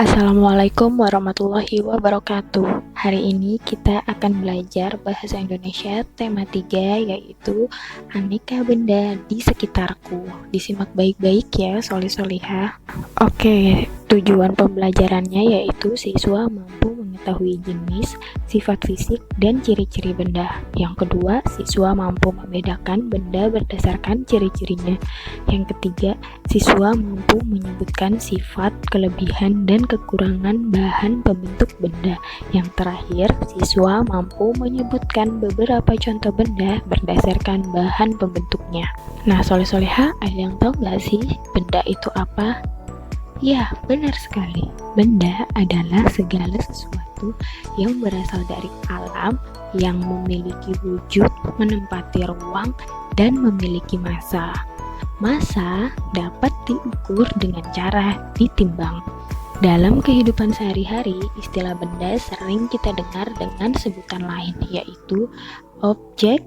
Assalamualaikum warahmatullahi wabarakatuh. Hari ini kita akan belajar bahasa Indonesia tema 3 yaitu aneka benda di sekitarku. Disimak baik-baik ya solih-solihah. Oke, tujuan pembelajarannya yaitu siswa mampu mengetahui jenis, sifat fisik, dan ciri-ciri benda. Yang kedua, siswa mampu membedakan benda berdasarkan ciri-cirinya. Yang ketiga, siswa mampu menyebutkan sifat, kelebihan, dan kekurangan bahan pembentuk benda. Yang terakhir, siswa mampu menyebutkan beberapa contoh benda berdasarkan bahan pembentuknya. Nah, soleh-soleha, ada yang tahu nggak sih benda itu apa? Ya, benar sekali. Benda adalah segala sesuatu yang berasal dari alam, yang memiliki wujud, menempati ruang, dan memiliki massa. Massa dapat diukur dengan cara ditimbang. Dalam kehidupan sehari-hari, istilah benda sering kita dengar dengan sebutan lain, yaitu objek,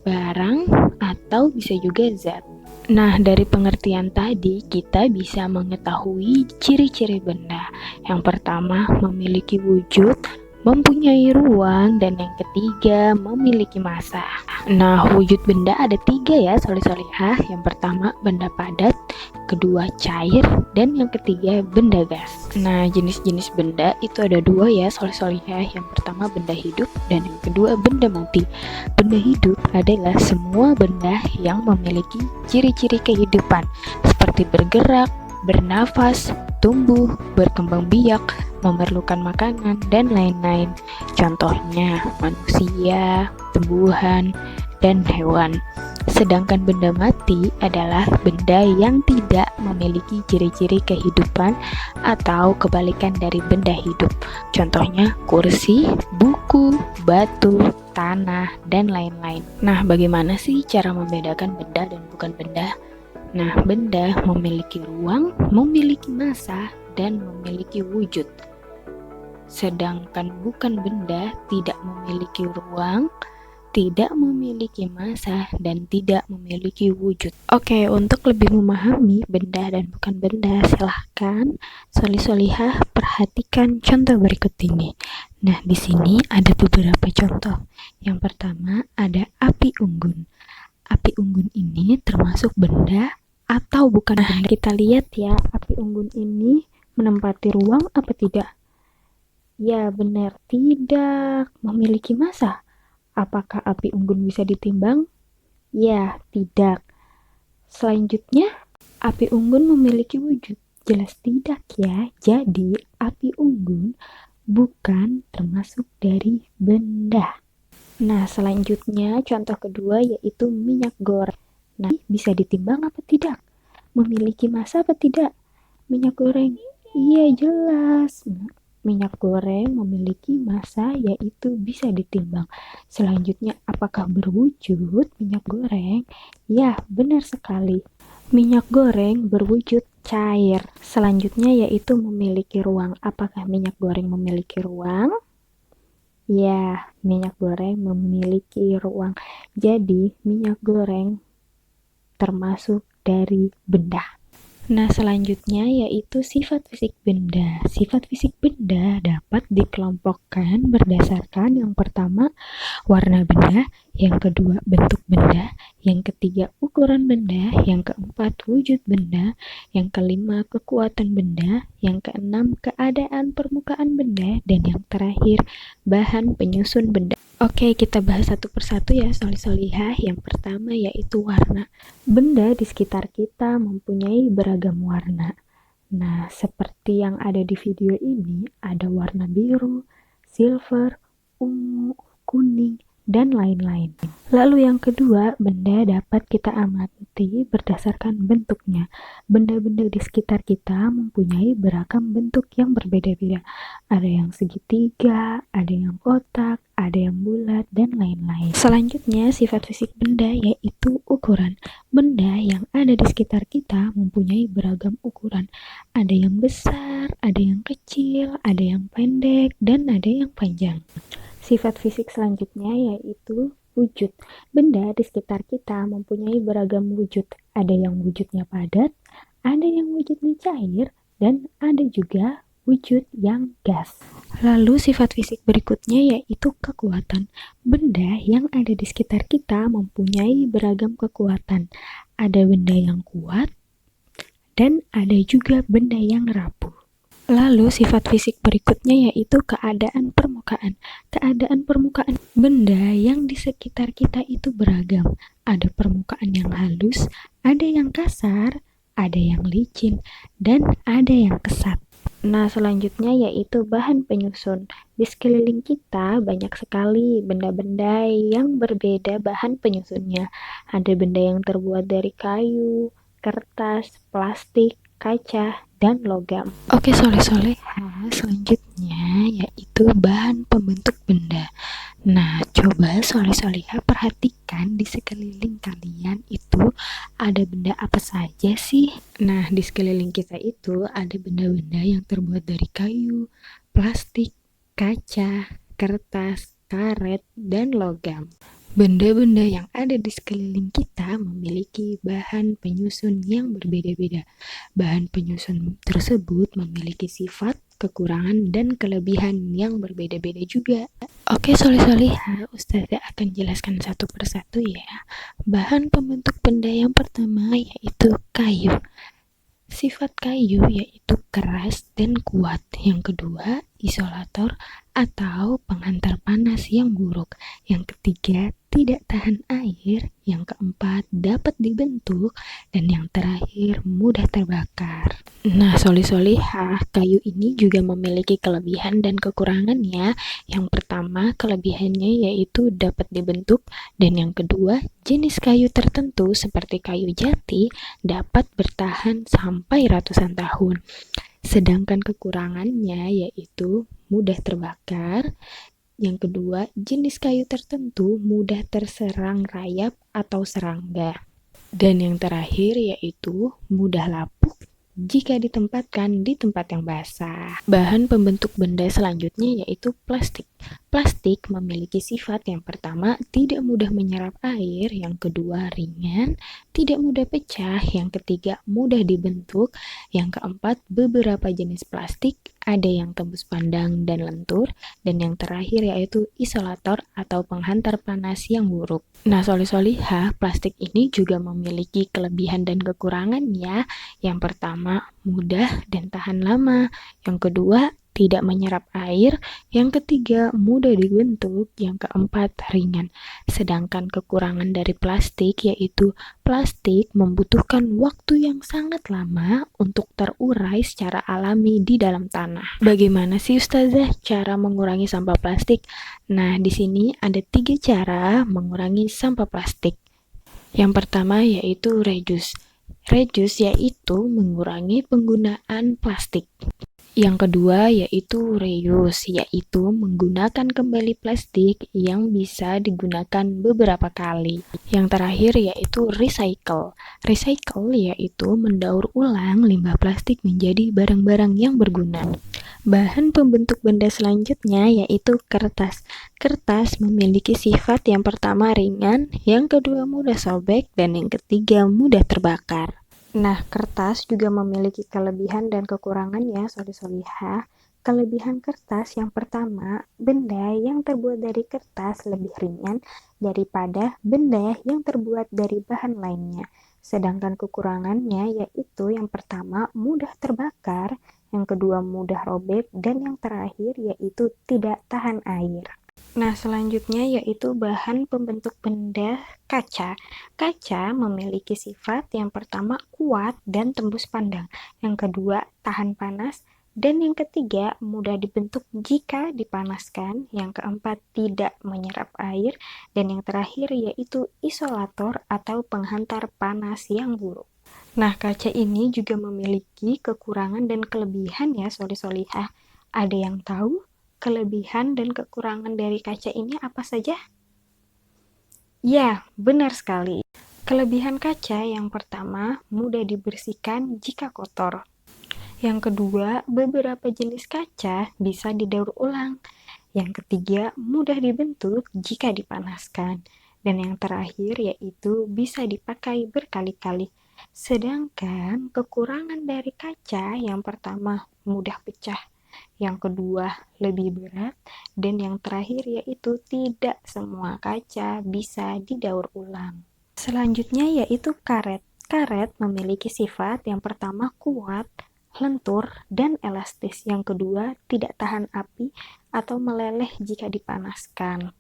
barang, atau bisa juga zat. Nah, dari pengertian tadi, kita bisa mengetahui ciri-ciri benda. Yang pertama, memiliki wujud, mempunyai ruang, dan yang ketiga, memiliki massa. Nah, wujud benda ada 3 ya, soleh-solehah. Yang pertama, benda padat, kedua cair, dan yang ketiga benda gas. Nah, jenis-jenis benda itu ada 2 ya, soleh-solehah. Yang pertama benda hidup dan yang kedua benda mati. Benda hidup adalah semua benda yang memiliki ciri-ciri kehidupan seperti bergerak, bernafas, tumbuh, berkembang biak, memerlukan makanan, dan lain-lain. Contohnya manusia, tumbuhan, dan hewan. Sedangkan benda mati adalah benda yang tidak memiliki ciri-ciri kehidupan atau kebalikan dari benda hidup. Contohnya kursi, buku, batu, tanah, dan lain-lain. Nah, bagaimana sih cara membedakan benda dan bukan benda? Nah, benda memiliki ruang, memiliki massa, dan memiliki wujud. Sedangkan bukan benda tidak memiliki ruang, tidak memiliki massa, dan tidak memiliki wujud. Oke, untuk lebih memahami benda dan bukan benda, silahkan solih-solihah perhatikan contoh berikut ini. Nah, di sini ada beberapa contoh. Yang pertama ada api unggun. Api unggun ini termasuk benda atau bukan benda? Kita lihat ya, api unggun ini menempati ruang apa tidak? Ya, benar, tidak memiliki massa. Apakah api unggun bisa ditimbang? Ya, tidak. Selanjutnya, api unggun memiliki wujud. Jelas tidak ya. Jadi, api unggun bukan termasuk dari benda. Nah, selanjutnya contoh kedua yaitu minyak goreng. Nah, bisa ditimbang apa tidak? Memiliki massa apa tidak? Minyak goreng? Iya, jelas. Minyak goreng memiliki massa yaitu bisa ditimbang. Selanjutnya, apakah berwujud minyak goreng? Ya, benar sekali. Minyak goreng berwujud cair. Selanjutnya yaitu memiliki ruang. Apakah minyak goreng memiliki ruang? Ya, minyak goreng memiliki ruang. Jadi, minyak goreng termasuk dari benda. Nah, selanjutnya yaitu sifat fisik benda. Sifat fisik benda dapat dikelompokkan berdasarkan yang pertama warna benda, yang kedua bentuk benda, yang ketiga ukuran benda, yang keempat wujud benda, yang kelima kekuatan benda, yang keenam keadaan permukaan benda, dan yang terakhir bahan penyusun benda. Oke, kita bahas satu persatu ya, solih-solihah. Yang pertama yaitu warna. Benda di sekitar kita mempunyai beragam warna. Nah, seperti yang ada di video ini, ada warna biru, silver, ungu, kuning, dan lain-lain. Lalu yang kedua, benda dapat kita amati berdasarkan bentuknya. Benda-benda di sekitar kita mempunyai beragam bentuk yang berbeda-beda. Ada yang segitiga, ada yang kotak, ada yang bulat, dan lain-lain. Selanjutnya, sifat fisik benda yaitu ukuran. Benda yang ada di sekitar kita mempunyai beragam ukuran. Ada yang besar, ada yang kecil, ada yang pendek, dan ada yang panjang. Sifat fisik selanjutnya yaitu wujud. Benda di sekitar kita mempunyai beragam wujud. Ada yang wujudnya padat, ada yang wujudnya cair, dan ada juga wujud yang gas. Lalu sifat fisik berikutnya yaitu kekuatan. Benda yang ada di sekitar kita mempunyai beragam kekuatan. Ada benda yang kuat dan ada juga benda yang rapuh. Lalu sifat fisik berikutnya yaitu keadaan permukaan. Keadaan permukaan benda yang di sekitar kita itu beragam. Ada permukaan yang halus, ada yang kasar, ada yang licin, dan ada yang kesat. Nah, selanjutnya yaitu bahan penyusun. Di sekeliling kita banyak sekali benda-benda yang berbeda bahan penyusunnya. Ada benda yang terbuat dari kayu, kertas, plastik, kaca, dan logam. Oke, soleh-soleha, selanjutnya yaitu bahan pembentuk benda. Nah, coba soleh-soleha perhatikan di sekeliling kalian itu ada benda apa saja sih? Nah, di sekeliling kita itu ada benda-benda yang terbuat dari kayu, plastik, kaca, kertas, karet, dan logam. Benda-benda yang ada di sekeliling kita memiliki bahan penyusun yang berbeda-beda. Bahan penyusun tersebut memiliki sifat, kekurangan, dan kelebihan yang berbeda-beda juga. Oke, soleh-soleha, Ustazah akan jelaskan satu persatu ya. Bahan pembentuk benda yang pertama yaitu kayu. Sifat kayu yaitu keras dan kuat. Yang kedua, isolator atau penghantar panas yang buruk. Yang ketiga, tidak tahan air. Yang keempat, dapat dibentuk. Dan yang terakhir, mudah terbakar. Nah, soleh-solehah, kayu ini juga memiliki kelebihan dan kekurangannya. Yang pertama, kelebihannya yaitu dapat dibentuk. Dan yang kedua, jenis kayu tertentu seperti kayu jati dapat bertahan sampai ratusan tahun. Sedangkan kekurangannya yaitu mudah terbakar. Yang kedua, jenis kayu tertentu mudah terserang rayap atau serangga. Dan yang terakhir yaitu mudah lapuk jika ditempatkan di tempat yang basah. Bahan pembentuk benda selanjutnya yaitu plastik. Plastik memiliki sifat yang pertama tidak mudah menyerap air, yang kedua ringan, tidak mudah pecah, yang ketiga mudah dibentuk, yang keempat beberapa jenis plastik ada yang tembus pandang dan lentur, dan yang terakhir yaitu isolator atau penghantar panas yang buruk. Nah, soleh-solehah, plastik ini juga memiliki kelebihan dan kekurangan ya. Yang pertama, mudah dan tahan lama. Yang kedua, tidak menyerap air. Yang ketiga, mudah dibentuk. Yang keempat, ringan. Sedangkan kekurangan dari plastik yaitu plastik membutuhkan waktu yang sangat lama untuk terurai secara alami di dalam tanah. Bagaimana sih Ustazah cara mengurangi sampah plastik? Nah, di sini ada 3 cara mengurangi sampah plastik. Yang pertama yaitu reduce. Reduce yaitu mengurangi penggunaan plastik. Yang kedua yaitu reuse, yaitu menggunakan kembali plastik yang bisa digunakan beberapa kali. Yang terakhir yaitu recycle. Recycle yaitu mendaur ulang limbah plastik menjadi barang-barang yang berguna. Bahan pembentuk benda selanjutnya yaitu kertas. Kertas memiliki sifat yang pertama ringan, yang kedua mudah sobek, dan yang ketiga mudah terbakar. Nah, kertas juga memiliki kelebihan dan kekurangannya, soleh-solehah. Kelebihan kertas yang pertama, benda yang terbuat dari kertas lebih ringan daripada benda yang terbuat dari bahan lainnya. Sedangkan kekurangannya yaitu yang pertama, mudah terbakar, yang kedua mudah robek, dan yang terakhir yaitu tidak tahan air. Nah, selanjutnya yaitu bahan pembentuk benda kaca. Kaca memiliki sifat yang pertama kuat dan tembus pandang, yang kedua tahan panas, dan yang ketiga mudah dibentuk jika dipanaskan, yang keempat tidak menyerap air, dan yang terakhir yaitu isolator atau penghantar panas yang buruk. Nah, kaca ini juga memiliki kekurangan dan kelebihan ya, soleh-solehah. Ada yang tahu kelebihan dan kekurangan dari kaca ini apa saja? Ya, benar sekali. Kelebihan kaca yang pertama, mudah dibersihkan jika kotor. Yang kedua, beberapa jenis kaca bisa didaur ulang. Yang ketiga, mudah dibentuk jika dipanaskan. Dan yang terakhir yaitu bisa dipakai berkali-kali. Sedangkan kekurangan dari kaca yang pertama mudah pecah, yang kedua lebih berat, dan yang terakhir yaitu tidak semua kaca bisa didaur ulang. Selanjutnya yaitu karet. Karet memiliki sifat yang pertama kuat, lentur, dan elastis. Yang kedua tidak tahan api atau meleleh jika dipanaskan.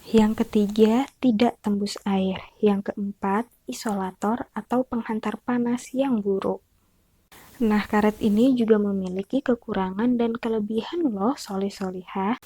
Yang ketiga, tidak tembus air. Yang keempat, isolator atau penghantar panas yang buruk. Nah, karet ini juga memiliki kekurangan dan kelebihan loh, soleh-solihah.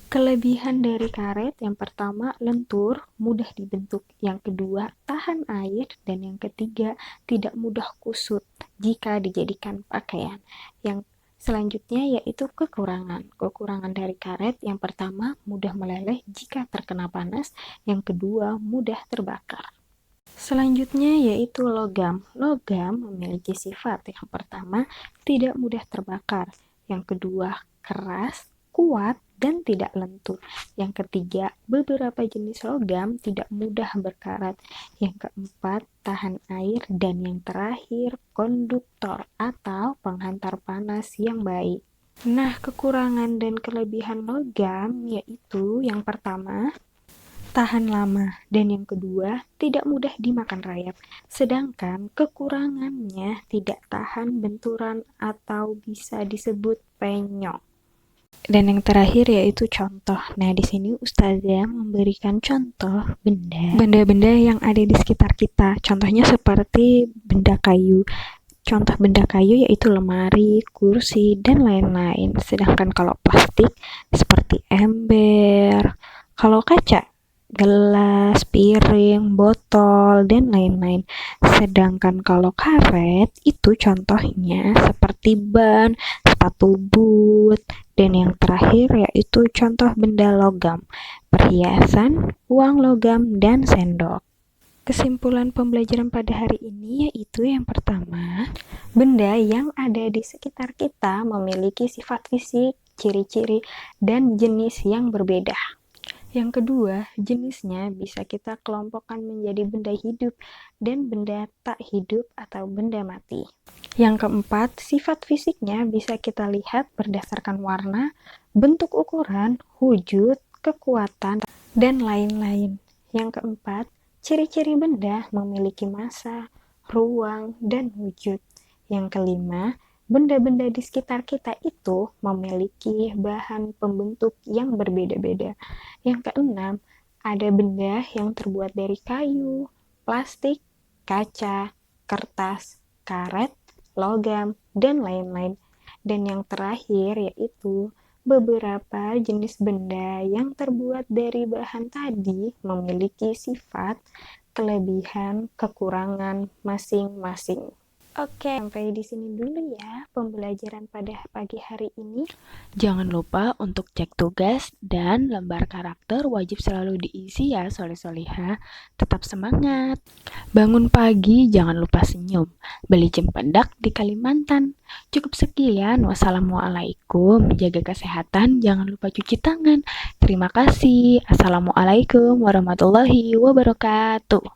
Kelebihan dari karet yang pertama, lentur, mudah dibentuk. Yang kedua, tahan air. Dan yang ketiga, tidak mudah kusut jika dijadikan pakaian. Yang selanjutnya yaitu kekurangan. Kekurangan dari karet yang pertama, mudah meleleh jika terkena panas. Yang kedua, mudah terbakar. Selanjutnya yaitu logam. Logam memiliki sifat yang pertama, tidak mudah terbakar. Yang kedua, keras, kuat, dan tidak lentur. Yang ketiga, beberapa jenis logam tidak mudah berkarat. Yang keempat, tahan air. Dan yang terakhir, konduktor atau penghantar panas yang baik. Nah, kekurangan dan kelebihan logam yaitu yang pertama, tahan lama, dan yang kedua, tidak mudah dimakan rayap. Sedangkan kekurangannya tidak tahan benturan atau bisa disebut penyok. Dan yang terakhir yaitu contoh. Nah, di sini Ustazah memberikan contoh benda-benda yang ada di sekitar kita. Contohnya seperti benda kayu. Contoh benda kayu yaitu lemari, kursi, dan lain-lain. Sedangkan kalau plastik seperti ember, kalau kaca, gelas, piring, botol, dan lain-lain. Sedangkan kalau karet itu contohnya seperti ban, sepatu boot, dan yang terakhir yaitu contoh benda logam, perhiasan, uang logam, dan sendok. Kesimpulan pembelajaran pada hari ini yaitu yang pertama, benda yang ada di sekitar kita memiliki sifat fisik, ciri-ciri, dan jenis yang berbeda. Yang kedua, jenisnya bisa kita kelompokkan menjadi benda hidup dan benda tak hidup atau benda mati. Yang keempat, sifat fisiknya bisa kita lihat berdasarkan warna, bentuk ukuran, wujud, kekuatan, dan lain-lain. Yang keempat, ciri-ciri benda memiliki massa, ruang, dan wujud. Yang kelima, benda-benda di sekitar kita itu memiliki bahan pembentuk yang berbeda-beda. Yang keenam, ada benda yang terbuat dari kayu, plastik, kaca, kertas, karet, logam, dan lain-lain. Dan yang terakhir yaitu beberapa jenis benda yang terbuat dari bahan tadi memiliki sifat, kelebihan, kekurangan masing-masing. Oke, sampai di sini dulu ya pembelajaran pada pagi hari ini. Jangan lupa untuk cek tugas dan lembar karakter wajib selalu diisi ya, soleh-solihah. Tetap semangat. Bangun pagi, jangan lupa senyum. Beli cempedak di Kalimantan. Cukup sekian. Wassalamualaikum. Jaga kesehatan, jangan lupa cuci tangan. Terima kasih. Assalamualaikum warahmatullahi wabarakatuh.